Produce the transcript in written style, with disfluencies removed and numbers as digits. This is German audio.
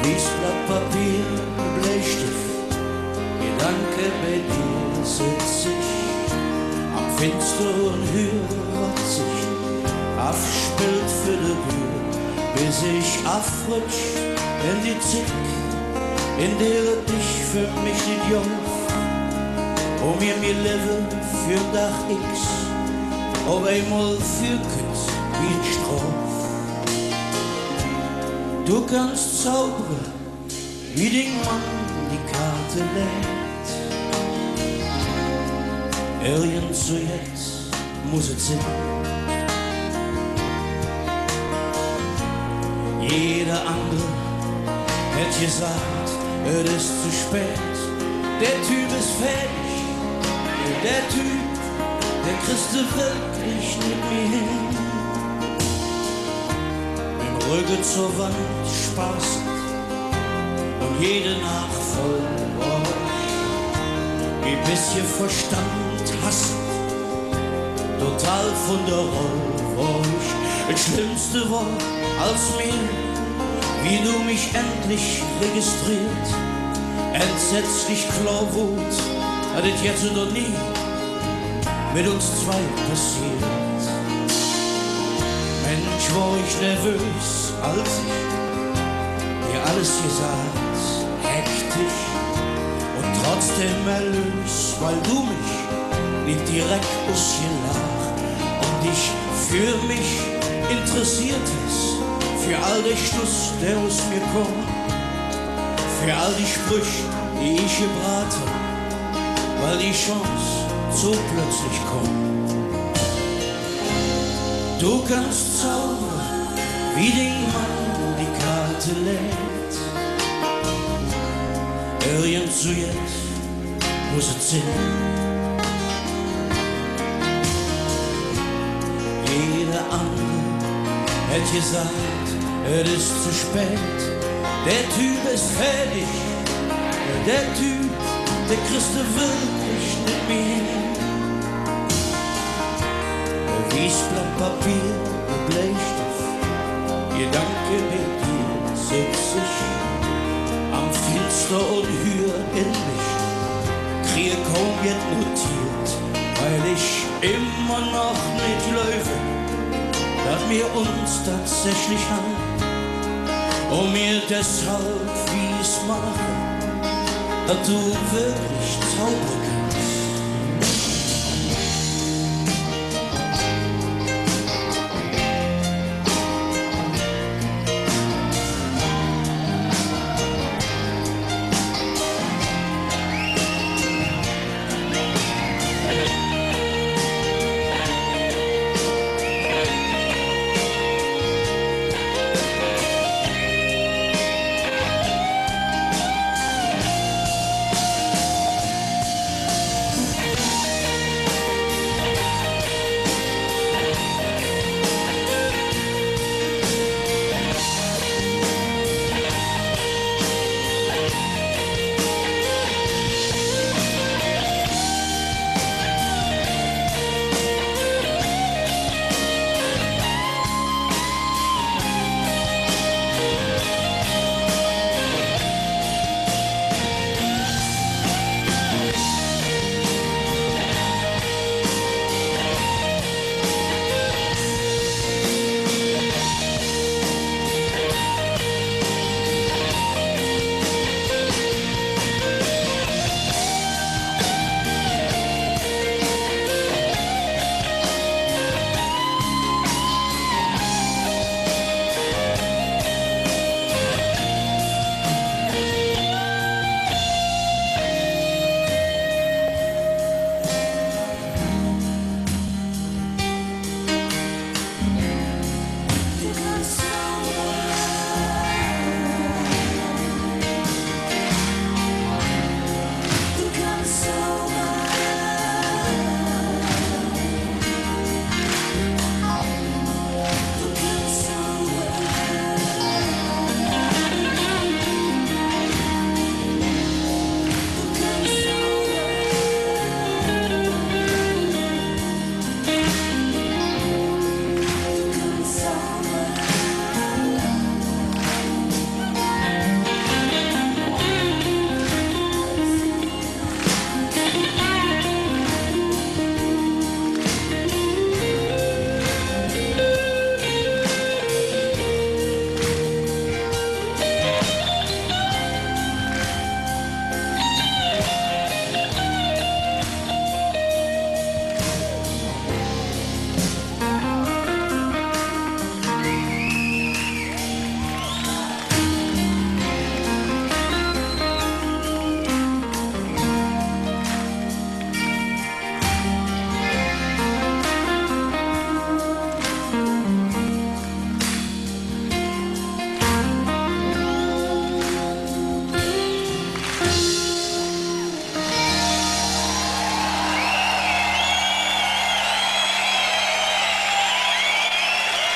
Wie's Blatt Papier, Bleistift, Gedanke bei dir sitz ich am Fenster und hör, was sich abspielt für die Tür, bis ich aufrutsch in die Zick, in der dich für mich nicht jauf, mir Leben für Dach X, ob einmal für Kütz wie ein Straf. Du kannst zaubern, wie den Mann die Karte lädt. Irgend so jetzt muss es sein. Jeder andere hätte gesagt, es ist zu spät. Der Typ ist fertig, der Typ, der kriegst du wirklich nicht mehr hin. Im Rücken zur Wand spaßt und jede Nacht voll ein bisschen Verstand hast, total von der Rolle. Das Schlimmste war als mir, wie du mich endlich registriert, entsetzlich klar wut, hat es jetzt oder nie mit uns zwei passiert. Mensch, war ich nervös, als ich dir alles gesagt, hektisch und trotzdem erlös, weil du mich nicht direkt ausgelacht und dich für mich interessiert hast, für all den Schluss, der aus mir kommt, für all die Sprüche, die ich gebraten, weil die Chance so plötzlich kommt. Du kannst zaubern, wie den Mann die Karte lädt. Irgend so jetzt muss es sein. Jeder andere hätte gesagt, es ist zu spät. Der Typ ist fertig, der Typ, der kriegst du wirklich nicht mehr hin. Wie's Blatt Papier, der Bleistift, Gedanke mit dir sitz ich am Fenster und hör in mich, krieg kaum jetzt notiert, weil ich immer noch nicht läufe, dass wir uns tatsächlich haben. Und mir deshalb wie's machen, dass du wirklich zaubern